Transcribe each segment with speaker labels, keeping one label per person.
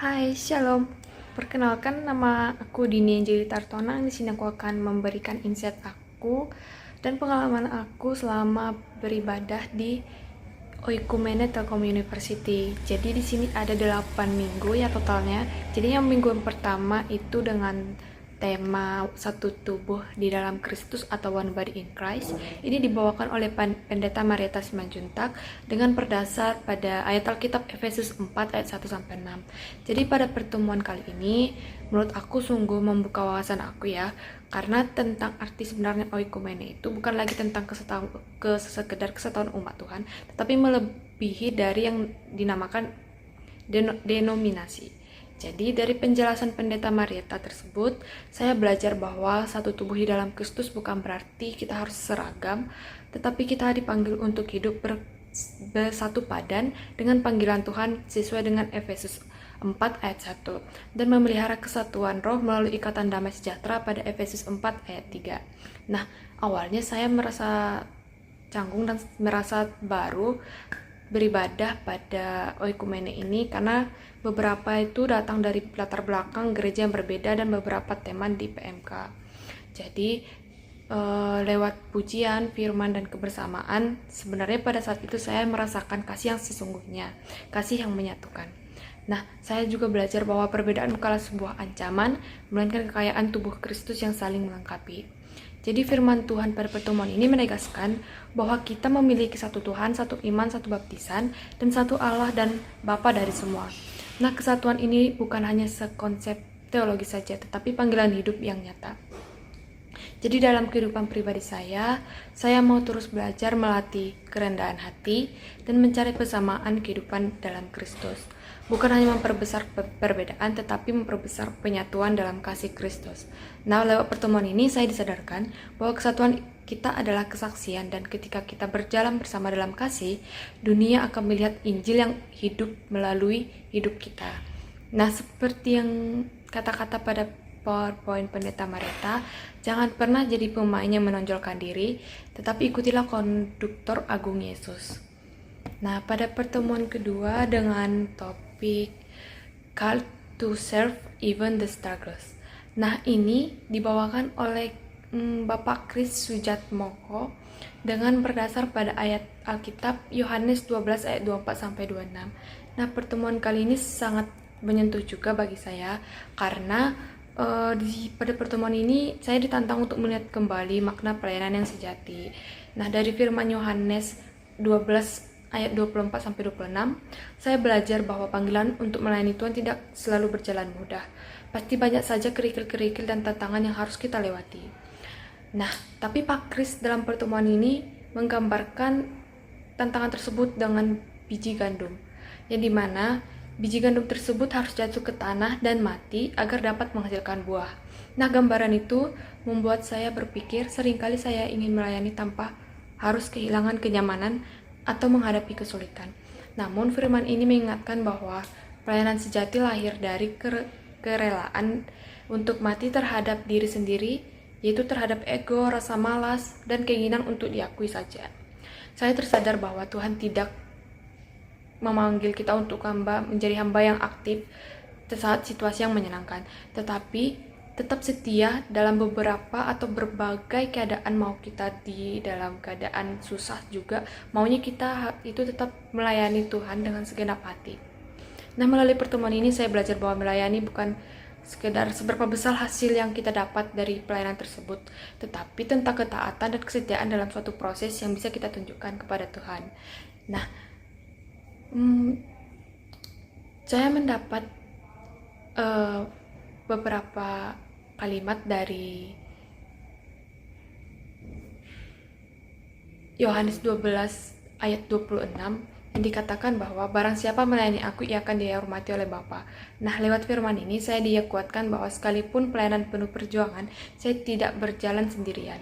Speaker 1: Hai, Shalom. Perkenalkan, nama aku Dini Anjeli Tartonang. Di sini aku akan memberikan insight aku dan pengalaman aku selama beribadah di Oikumene Telkom University. Jadi di sini ada 8 minggu ya totalnya. Jadi yang minggu yang pertama itu dengan tema satu tubuh di dalam Kristus atau One Body in Christ. Ini dibawakan oleh Pendeta Marieta Simanjuntak dengan berdasar pada ayat Alkitab Efesus 4 ayat 1 sampai 6. Jadi pada pertemuan kali ini menurut aku sungguh membuka wawasan aku ya, karena tentang arti sebenarnya oikumene itu bukan lagi tentang sekedar kesatuan umat Tuhan, tetapi melebihi dari yang dinamakan denominasi. Jadi dari penjelasan Pendeta Marieta tersebut, saya belajar bahwa satu tubuh di dalam Kristus bukan berarti kita harus seragam, tetapi kita dipanggil untuk hidup bersatu padan dengan panggilan Tuhan sesuai dengan Efesus 4 ayat 1 dan memelihara kesatuan roh melalui ikatan damai sejahtera pada Efesus 4 ayat 3. Nah, awalnya saya merasa canggung dan merasa baru beribadah pada oikumene ini karena beberapa itu datang dari latar belakang gereja yang berbeda dan beberapa teman di PMK. Jadi lewat pujian, firman, dan kebersamaan, sebenarnya pada saat itu saya merasakan kasih yang sesungguhnya, kasih yang menyatukan. Nah, saya juga belajar bahwa perbedaan bukanlah sebuah ancaman, melainkan kekayaan tubuh Kristus yang saling melengkapi. Jadi firman Tuhan pada pertemuan ini menegaskan bahwa kita memiliki satu Tuhan, satu iman, satu baptisan, dan satu Allah dan Bapa dari semua. Nah, kesatuan ini bukan hanya sekonsep teologi saja, tetapi panggilan hidup yang nyata. Jadi dalam kehidupan pribadi saya mau terus belajar melatih kerendahan hati dan mencari persamaan kehidupan dalam Kristus. Bukan hanya memperbesar perbedaan, tetapi memperbesar penyatuan dalam kasih Kristus. Nah, lewat pertemuan ini saya disadarkan bahwa kesatuan kita adalah kesaksian, dan ketika kita berjalan bersama dalam kasih, dunia akan melihat Injil yang hidup melalui hidup kita. Nah, seperti yang kata-kata pada PowerPoint Pendeta Marieta, jangan pernah jadi pemain yang menonjolkan diri, tetapi ikutilah konduktor agung Yesus. Nah, pada pertemuan kedua dengan topik Called to Serve Even the Struggles. Nah, ini dibawakan oleh Bapak Kris Sujatmoko dengan berdasar pada ayat Alkitab Yohanes 12 ayat 24 sampai 26. Nah, pertemuan kali ini sangat menyentuh juga bagi saya karena pada pertemuan ini saya ditantang untuk melihat kembali makna pelayanan yang sejati. Nah, dari firman Yohanes 12 ayat 24 sampai 26, saya belajar bahwa panggilan untuk melayani Tuhan tidak selalu berjalan mudah. Pasti banyak saja kerikil-kerikil dan tantangan yang harus kita lewati. Nah, tapi Pak Kris dalam pertemuan ini menggambarkan tantangan tersebut dengan biji gandum, yang dimana biji gandum tersebut harus jatuh ke tanah dan mati agar dapat menghasilkan buah. Nah, gambaran itu membuat saya berpikir seringkali saya ingin melayani tanpa harus kehilangan kenyamanan atau menghadapi kesulitan. Namun, firman ini mengingatkan bahwa pelayanan sejati lahir dari kerelaan untuk mati terhadap diri sendiri, yaitu terhadap ego, rasa malas, dan keinginan untuk diakui saja. Saya tersadar bahwa Tuhan tidak memanggil kita untuk menjadi hamba yang aktif saat situasi yang menyenangkan, tetapi tetap setia dalam beberapa atau berbagai keadaan. Mau kita di dalam keadaan susah juga, maunya kita itu tetap melayani Tuhan dengan segenap hati. Nah, melalui pertemuan ini saya belajar bahwa melayani bukan sekedar seberapa besar hasil yang kita dapat dari pelayanan tersebut, tetapi tentang ketaatan dan kesetiaan dalam suatu proses yang bisa kita tunjukkan kepada Tuhan. Nah, saya mendapat beberapa kalimat dari Yohanes 12 ayat 26 yang dikatakan bahwa barang siapa melayani aku, ia akan dihormati oleh Bapa. Nah, lewat firman ini saya dikuatkan bahwa sekalipun pelayanan penuh perjuangan, saya tidak berjalan sendirian.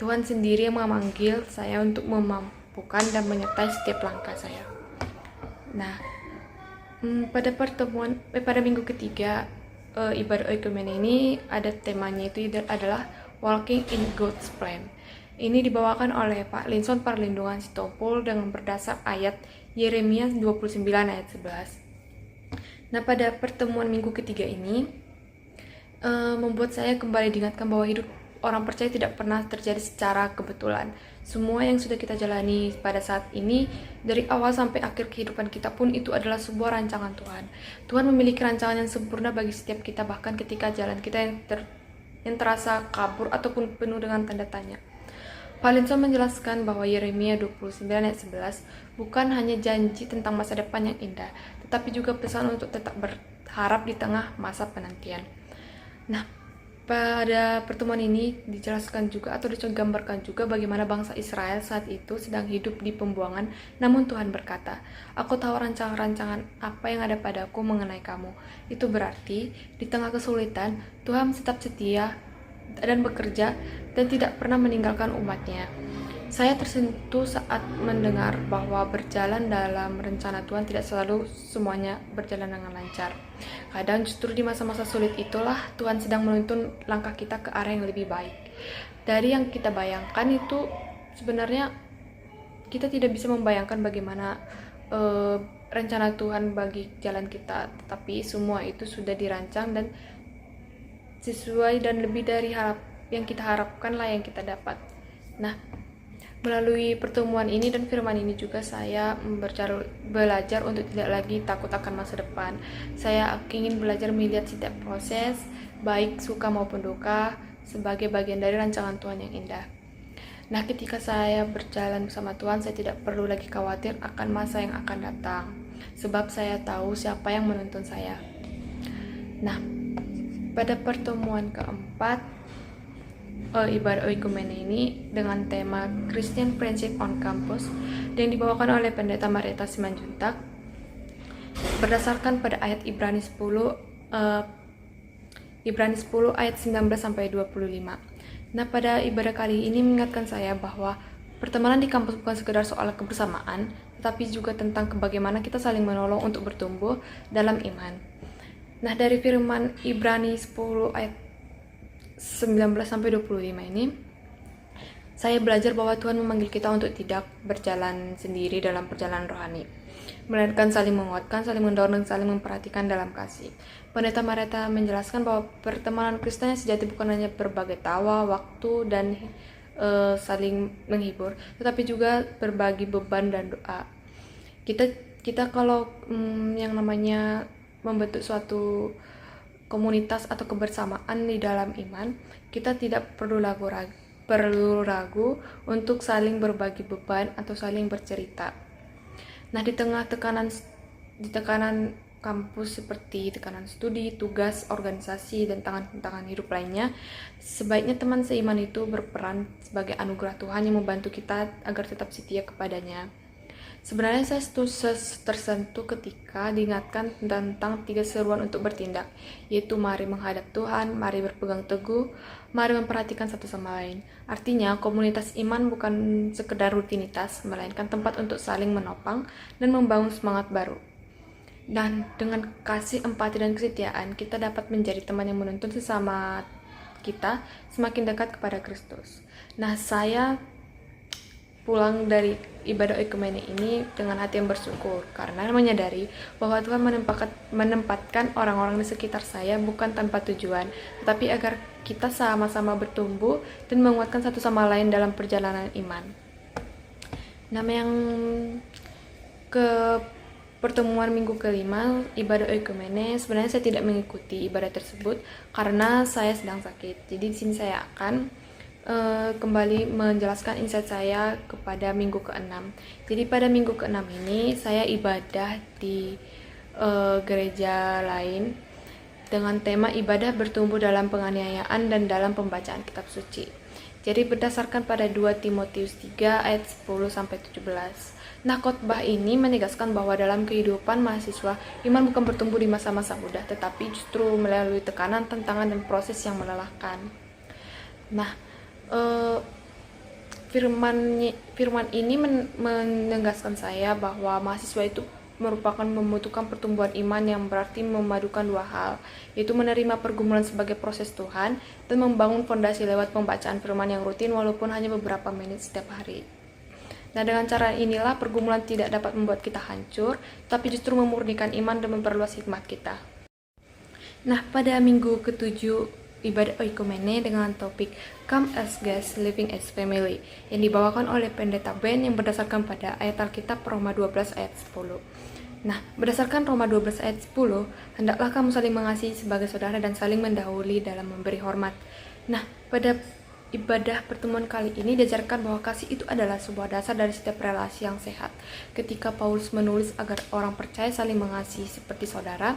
Speaker 1: Tuhan sendiri yang memanggil saya untuk memampukan dan menyertai setiap langkah saya. Nah, pada minggu ketiga ibadah oikumene ini ada temanya itu adalah Walking in God's Plan. Ini dibawakan oleh Pak Linson Parlindungan Sitompul dengan berdasar ayat Yeremia 29 ayat 11. Nah, pada pertemuan minggu ketiga ini membuat saya kembali diingatkan bahwa hidup orang percaya tidak pernah terjadi secara kebetulan. Semua yang sudah kita jalani pada saat ini, dari awal sampai akhir kehidupan kita pun, itu adalah sebuah rancangan Tuhan. Tuhan memiliki rancangan yang sempurna bagi setiap kita, bahkan ketika jalan kita yang terasa kabur ataupun penuh dengan tanda tanya. Valenson menjelaskan bahwa Yeremia 29 ayat 11 bukan hanya janji tentang masa depan yang indah, tetapi juga pesan untuk tetap berharap di tengah masa penantian. Nah, pada pertemuan ini dijelaskan juga atau digambarkan juga bagaimana bangsa Israel saat itu sedang hidup di pembuangan, namun Tuhan berkata, "Aku tahu rancangan-rancangan apa yang ada padaku mengenai kamu." Itu berarti di tengah kesulitan, Tuhan tetap setia dan bekerja dan tidak pernah meninggalkan umatnya. Saya tersentuh saat mendengar bahwa berjalan dalam rencana Tuhan tidak selalu semuanya berjalan dengan lancar. Kadang justru di masa-masa sulit itulah Tuhan sedang menuntun langkah kita ke arah yang lebih baik. Dari yang kita bayangkan itu sebenarnya kita tidak bisa membayangkan bagaimana rencana Tuhan bagi jalan kita, tetapi semua itu sudah dirancang dan sesuai dan lebih dari yang kita harapkan lah yang kita dapat. Nah, melalui pertemuan ini dan firman ini juga saya belajar untuk tidak lagi takut akan masa depan. Saya ingin belajar melihat setiap proses, baik suka maupun duka, sebagai bagian dari rancangan Tuhan yang indah. Nah, ketika saya berjalan bersama Tuhan, saya tidak perlu lagi khawatir akan masa yang akan datang, sebab saya tahu siapa yang menuntun saya. Nah, pada pertemuan keempat, ibadah oikumene ini dengan tema Christian Friendship on Campus yang dibawakan oleh Pendeta Marietta Simanjuntak berdasarkan pada ayat Ibrani 10 ayat 19 sampai 25. Nah, pada ibadah kali ini mengingatkan saya bahwa pertemanan di kampus bukan sekedar soal kebersamaan, tetapi juga tentang bagaimana kita saling menolong untuk bertumbuh dalam iman. Nah, dari firman Ibrani 10 ayat 19-25 ini, saya belajar bahwa Tuhan memanggil kita untuk tidak berjalan sendiri dalam perjalanan rohani, melainkan saling menguatkan, saling mendorong, dan saling memperhatikan dalam kasih. Pendeta Marietta menjelaskan bahwa pertemanan Kristen yang sejati bukan hanya berbagai tawa, waktu, dan saling menghibur, tetapi juga berbagi beban dan doa. Kita kalau yang namanya membentuk suatu komunitas atau kebersamaan di dalam iman, kita tidak perlu ragu untuk saling berbagi beban atau saling bercerita. Nah, di tengah tekanan kampus seperti tekanan studi, tugas, organisasi, dan tantangan hidup lainnya, sebaiknya teman seiman itu berperan sebagai anugerah Tuhan yang membantu kita agar tetap setia kepadanya. Sebenarnya saya tersentuh ketika diingatkan tentang 3 seruan untuk bertindak, yaitu mari menghadap Tuhan, mari berpegang teguh, mari memperhatikan satu sama lain. Artinya, komunitas iman bukan sekedar rutinitas, melainkan tempat untuk saling menopang dan membangun semangat baru. Dan dengan kasih, empati, dan kesetiaan, kita dapat menjadi teman yang menuntun sesama kita semakin dekat kepada Kristus. Nah, saya pulang dari ibadah oikumene ini dengan hati yang bersyukur karena menyadari bahwa Tuhan menempatkan orang-orang di sekitar saya bukan tanpa tujuan, tetapi agar kita sama-sama bertumbuh dan menguatkan satu sama lain dalam perjalanan iman. Nama yang ke pertemuan minggu kelima, ibadah oikumene, sebenarnya saya tidak mengikuti ibadah tersebut karena saya sedang sakit. Jadi di sini saya akan kembali menjelaskan insight saya kepada minggu ke-6. Jadi pada minggu ke-6 ini saya ibadah di gereja lain dengan tema ibadah bertumbuh dalam penganiayaan dan dalam pembacaan kitab suci. Jadi berdasarkan pada 2 Timotius 3 ayat 10-17. Nah, khotbah ini menegaskan bahwa dalam kehidupan mahasiswa, iman bukan bertumbuh di masa-masa muda, tetapi justru melalui tekanan, tantangan, dan proses yang melelahkan. Nah, firman ini menegaskan saya bahwa mahasiswa itu merupakan membutuhkan pertumbuhan iman yang berarti memadukan 2 hal, yaitu menerima pergumulan sebagai proses Tuhan dan membangun fondasi lewat pembacaan firman yang rutin walaupun hanya beberapa menit setiap hari. Nah, dengan cara inilah pergumulan tidak dapat membuat kita hancur, tapi justru memurnikan iman dan memperluas hikmat kita. Nah, pada minggu ke-7 ibadah oikumene dengan topik Come as Guests, Living as Family yang dibawakan oleh Pendeta Ben yang berdasarkan pada ayat Alkitab Roma 12 ayat 10. Nah, berdasarkan Roma 12 ayat 10, hendaklah kamu saling mengasihi sebagai saudara dan saling mendahului dalam memberi hormat. Nah, pada ibadah pertemuan kali ini diajarkan bahwa kasih itu adalah sebuah dasar dari setiap relasi yang sehat. Ketika Paulus menulis agar orang percaya saling mengasihi seperti saudara,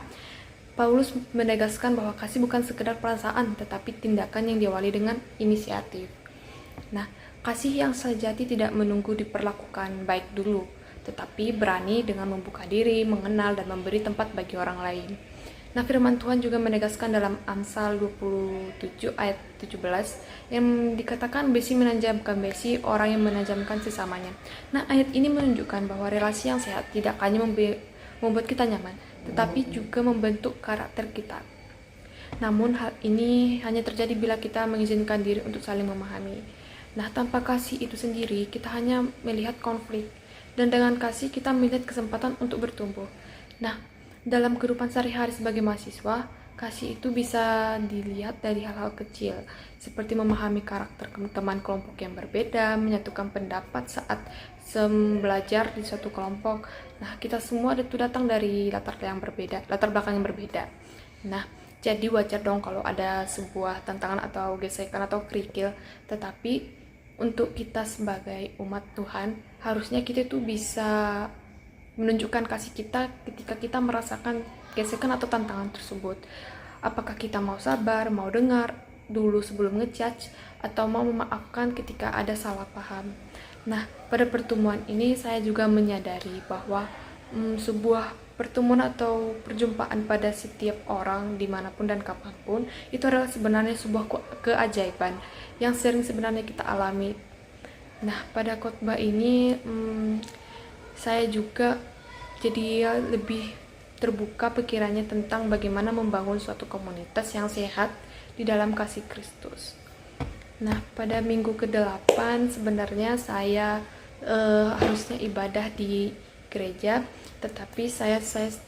Speaker 1: Paulus menegaskan bahwa kasih bukan sekedar perasaan, tetapi tindakan yang diawali dengan inisiatif. Nah, kasih yang sejati tidak menunggu diperlakukan baik dulu, tetapi berani dengan membuka diri, mengenal, dan memberi tempat bagi orang lain. Nah, firman Tuhan juga menegaskan dalam Amsal 27 ayat 17 yang dikatakan besi menajamkan besi, orang yang menajamkan sesamanya. Nah, ayat ini menunjukkan bahwa relasi yang sehat tidak hanya membuat kita nyaman, tetapi juga membentuk karakter kita. Namun hal ini hanya terjadi bila kita mengizinkan diri untuk saling memahami. Nah, tanpa kasih itu sendiri, kita hanya melihat konflik. Dan dengan kasih, kita melihat kesempatan untuk bertumbuh. Nah, dalam kehidupan sehari-hari sebagai mahasiswa, kasih itu bisa dilihat dari hal-hal kecil, seperti memahami karakter teman kelompok yang berbeda, menyatukan pendapat saat belajar di suatu kelompok. Nah, kita semua itu datang dari latar belakang yang berbeda. Nah, jadi wajar dong kalau ada sebuah tantangan atau gesekan atau kerikil, tetapi untuk kita sebagai umat Tuhan, harusnya kita tuh bisa menunjukkan kasih kita ketika kita merasakan gesekan atau tantangan tersebut. Apakah kita mau sabar, mau dengar dulu sebelum ngejudge, atau mau memaafkan ketika ada salah paham. Nah, pada pertemuan ini saya juga menyadari bahwa sebuah pertemuan atau perjumpaan pada setiap orang dimanapun dan kapanpun itu adalah sebenarnya sebuah keajaiban yang sering sebenarnya kita alami. Nah, pada khotbah ini saya juga jadi lebih terbuka pikirannya tentang bagaimana membangun suatu komunitas yang sehat di dalam kasih Kristus. Nah, pada minggu ke-8 sebenarnya saya harusnya ibadah di gereja, tetapi saya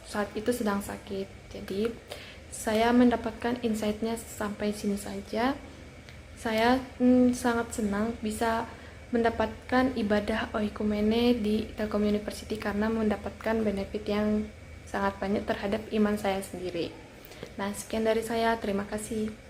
Speaker 1: saat itu sedang sakit. Jadi saya mendapatkan insight-nya sampai sini saja. Saya sangat senang bisa mendapatkan ibadah oikumene di Telkom University karena mendapatkan benefit yang sangat banyak terhadap iman saya sendiri. Nah, sekian dari saya. Terima kasih.